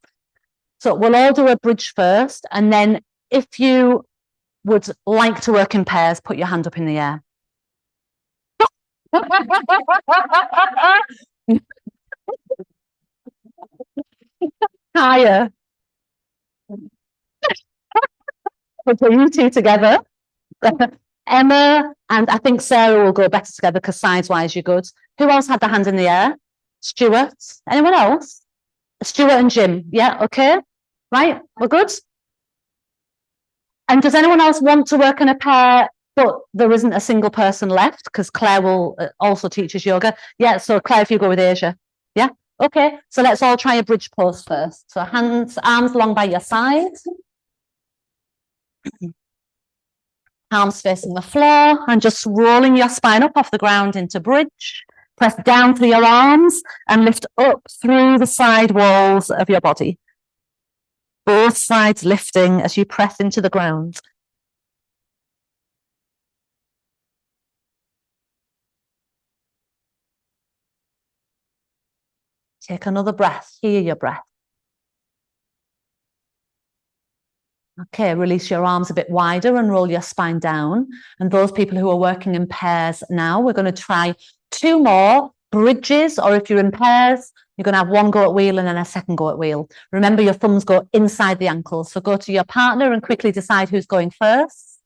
So we'll all do a bridge first, and then if you would like to work in pairs, put your hand up in the air. Higher. Put you two together. Emma and I think Sarah will go better together because size-wise you're good. Who else had their hand in the air? Stuart. Anyone else? Stuart and Jim. Yeah, okay. Right, we're good. And does anyone else want to work in a pair, but there isn't a single person left? Because Claire will also teach us yoga. Yeah, so Claire, if you go with Asia. Yeah, okay. So let's all try a bridge pose first. So arms along by your sides. Arms facing the floor and just rolling your spine up off the ground into bridge. Press down through your arms and lift up through the side walls of your body. Both sides lifting as you press into the ground. Take another breath. Hear your breath. Okay, release your arms a bit wider and roll your spine down. And those people who are working in pairs now, we're going to try 2 more bridges, or if you're in pairs, you're going to have 1 go at wheel and then a second go at wheel. Remember, your thumbs go inside the ankles. So go to your partner and quickly decide who's going first.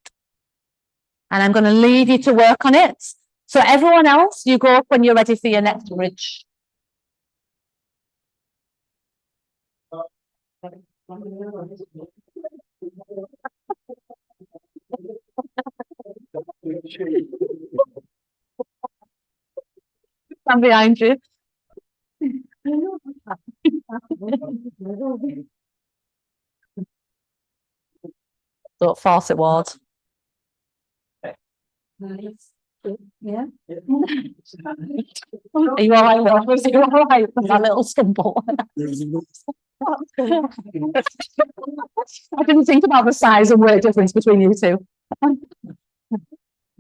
And I'm going to leave you to work on it. So everyone else, you go up when you're ready for your next bridge. I'm behind you. Don't force it, Ward. Yeah. Are you all right, Ward? Are you all right with that little stumble? I didn't think about the size and weight difference between you two.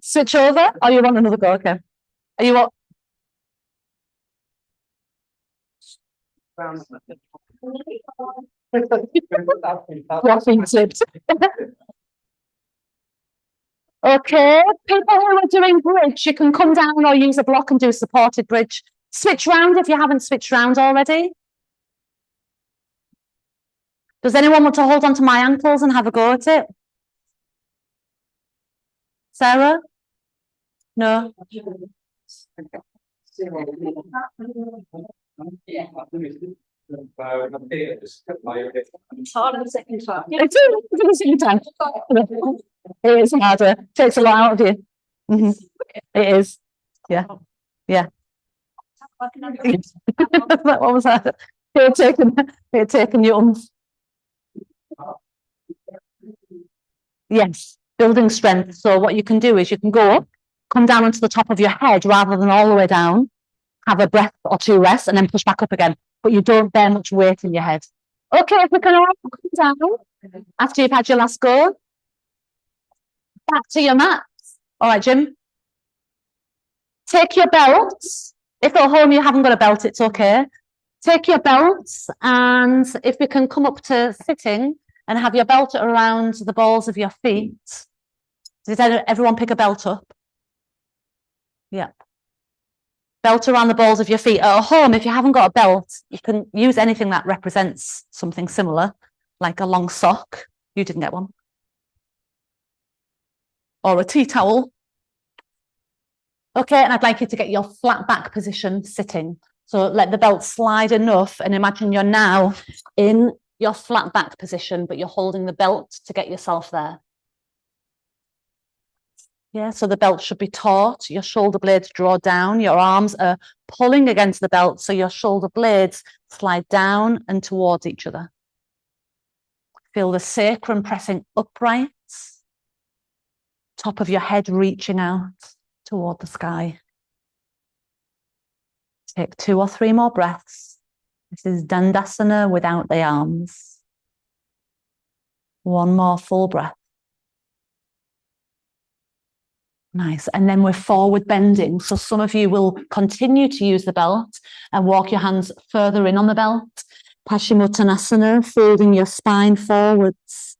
Switch over, or you want another go? Okay. Are you what? Your feet slipped. Okay, people who are doing bridge, you can come down or use a block and do supported bridge. Switch round if you haven't switched round already. Does anyone want to hold on to my ankles and have a go at it? Sarah? No? It's hard the second time. It's the same time. It is harder. It takes a lot out of you. It is. Yeah. Yeah. What was that? It had taken you. Yes, building strength. So what you can do is you can go up, come down onto the top of your head rather than all the way down, have a breath or two rest, and then push back up again. But you don't bear much weight in your head. Okay, if we can all come down after you've had your last go. Back to your mat. All right, Jim. Take your belts. If at home you haven't got a belt, it's okay. Take your belts, and if we can come up to sitting and have your belt around the balls of your feet. Did everyone pick a belt up? Yeah. Belt around the balls of your feet. At home, if you haven't got a belt, you can use anything that represents something similar, like a long sock. You didn't get one. Or a tea towel. Okay, and I'd like you to get your flat back position sitting. So let the belt slide enough and imagine you're now in your flat back position, but you're holding the belt to get yourself there. Yeah, so the belt should be taut, your shoulder blades draw down, your arms are pulling against the belt, so your shoulder blades slide down and towards each other. Feel the sacrum pressing upright, top of your head reaching out toward the sky. Take 2 or 3 more breaths. This is Dandasana without the arms. 1 more full breath. Nice. And then we're forward bending. So some of you will continue to use the belt and walk your hands further in on the belt. Paschimottanasana, folding your spine forwards.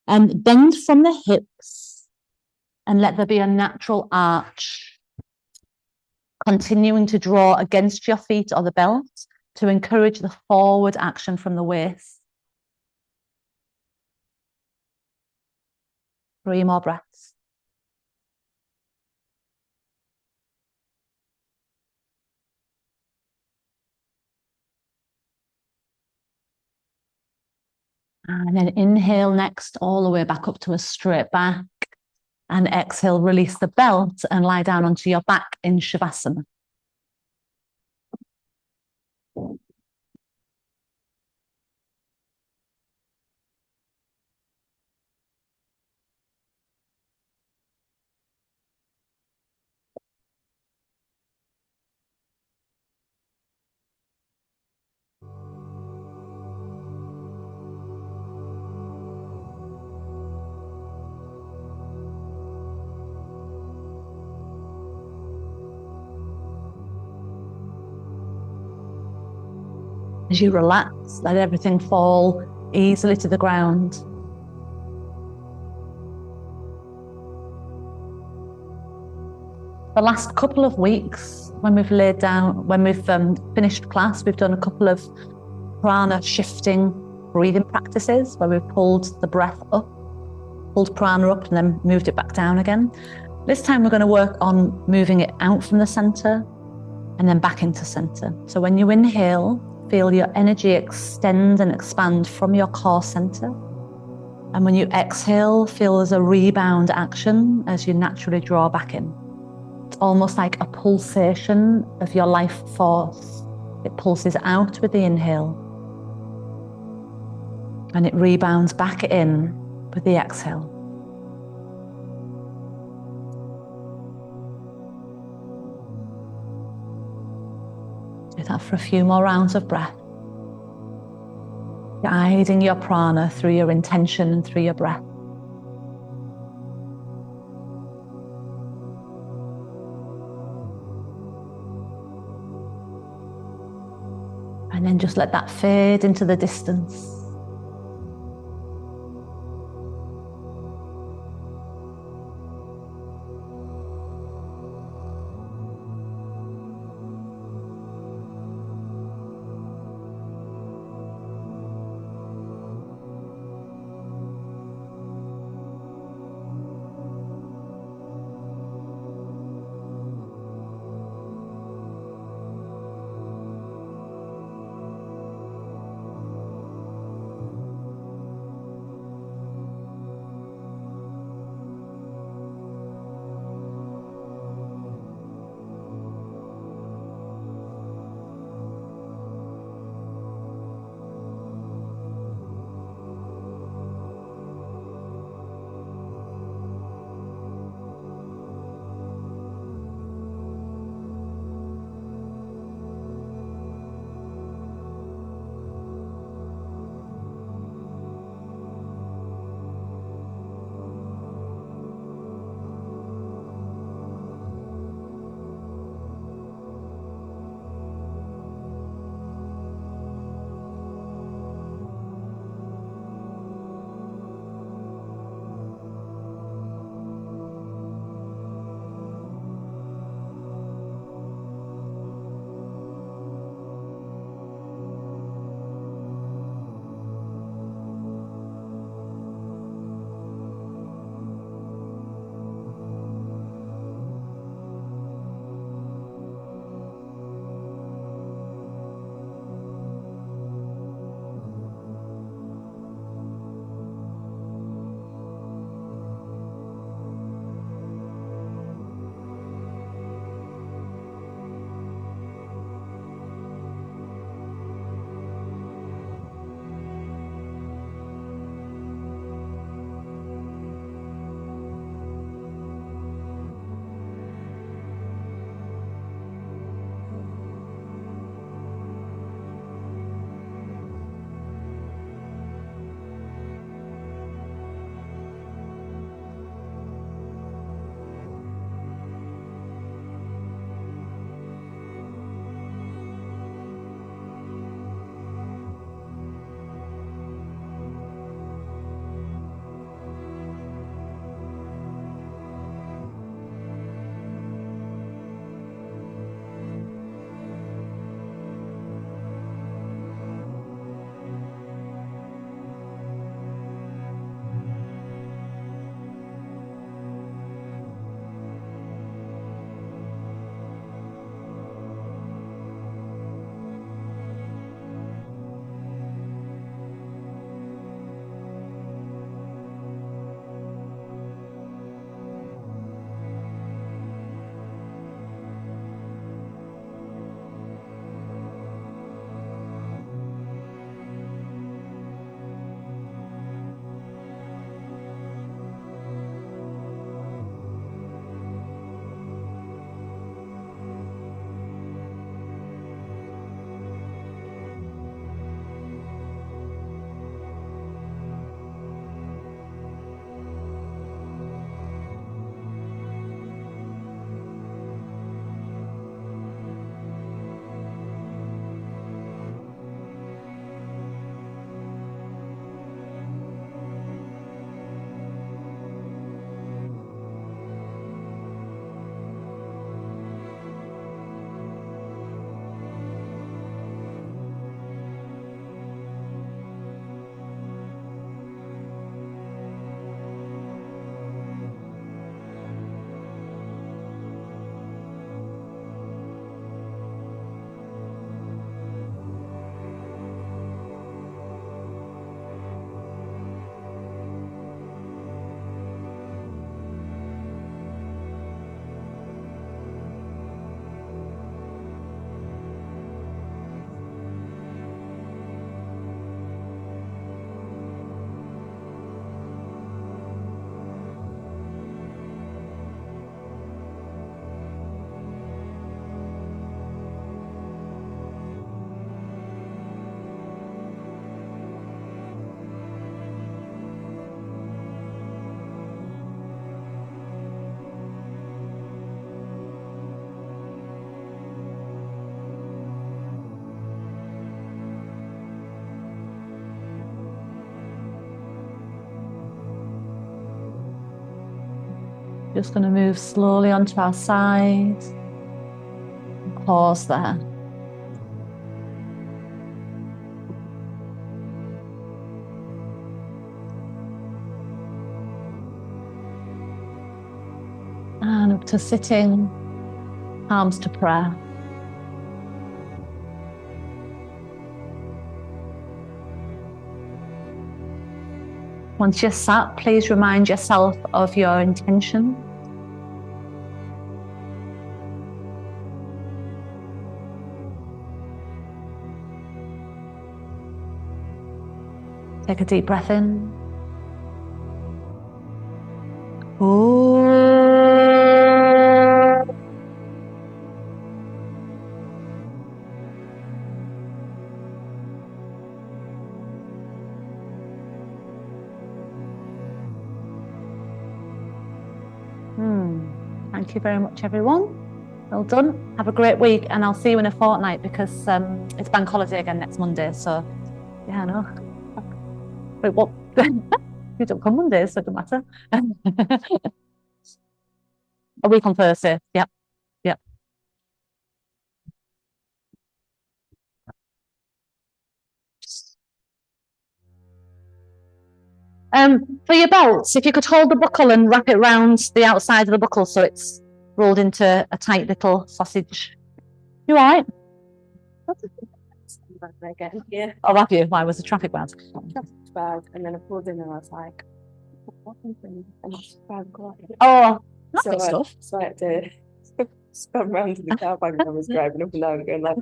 And bend from the hips and let there be a natural arch. Continuing to draw against your feet or the belt to encourage the forward action from the waist. 3 more breaths. And then inhale next, all the way back up to a straight back. And exhale, release the belt and lie down onto your back in Shavasana. As you relax, let everything fall easily to the ground. The last couple of weeks, when we've laid down, when we've finished class, we've done a couple of prana shifting breathing practices where we've pulled the breath up, pulled prana up and then moved it back down again. This time we're going to work on moving it out from the center and then back into center. So when you inhale, feel your energy extend and expand from your core center. And when you exhale, feel there's a rebound action as you naturally draw back in. It's almost like a pulsation of your life force. It pulses out with the inhale And it rebounds back in with the exhale. Do that for a few more rounds of breath. Guiding your prana through your intention and through your breath. And then just let that fade into the distance. Just going to move slowly onto our side. Pause there. And up to sitting, palms to prayer. Once you're sat, please remind yourself of your intention. Take a deep breath in. Thank you very much, everyone. Well done. Have a great week, and I'll see you in a fortnight because it's bank holiday again next Monday. So, yeah, I know. Wait, what? You don't come Mondays, so it doesn't matter. A week on Thursday. Yep. Yep. For your belts, if you could hold the buckle and wrap it round the outside of the buckle so it's rolled into a tight little sausage. You all right? Again, yeah. Oh, have you? Why was the traffic bad? Traffic bad, and then I pulled in and I was like, and it's bad. Oh, that's So good stuff. So I had to spun round to the car park and I was driving up and down going like,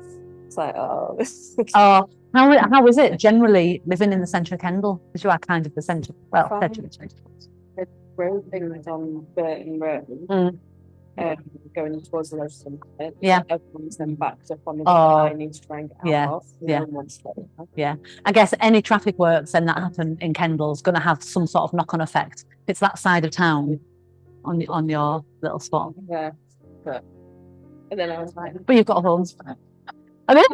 it's like, oh, this. Oh, how is it generally living in the centre of Kendal? Because you are kind of the centre. Well, centre. The road things on Burton Road, going towards the Leicester. Yeah. Everyone's then backed up on the Oh, I need to try and get out of. Yeah. I guess any traffic works then that happen in Kendal is going to have some sort of knock-on effect. If it's that side of town on your little spot. Yeah. But and then I was like, but you've got homes. I mean,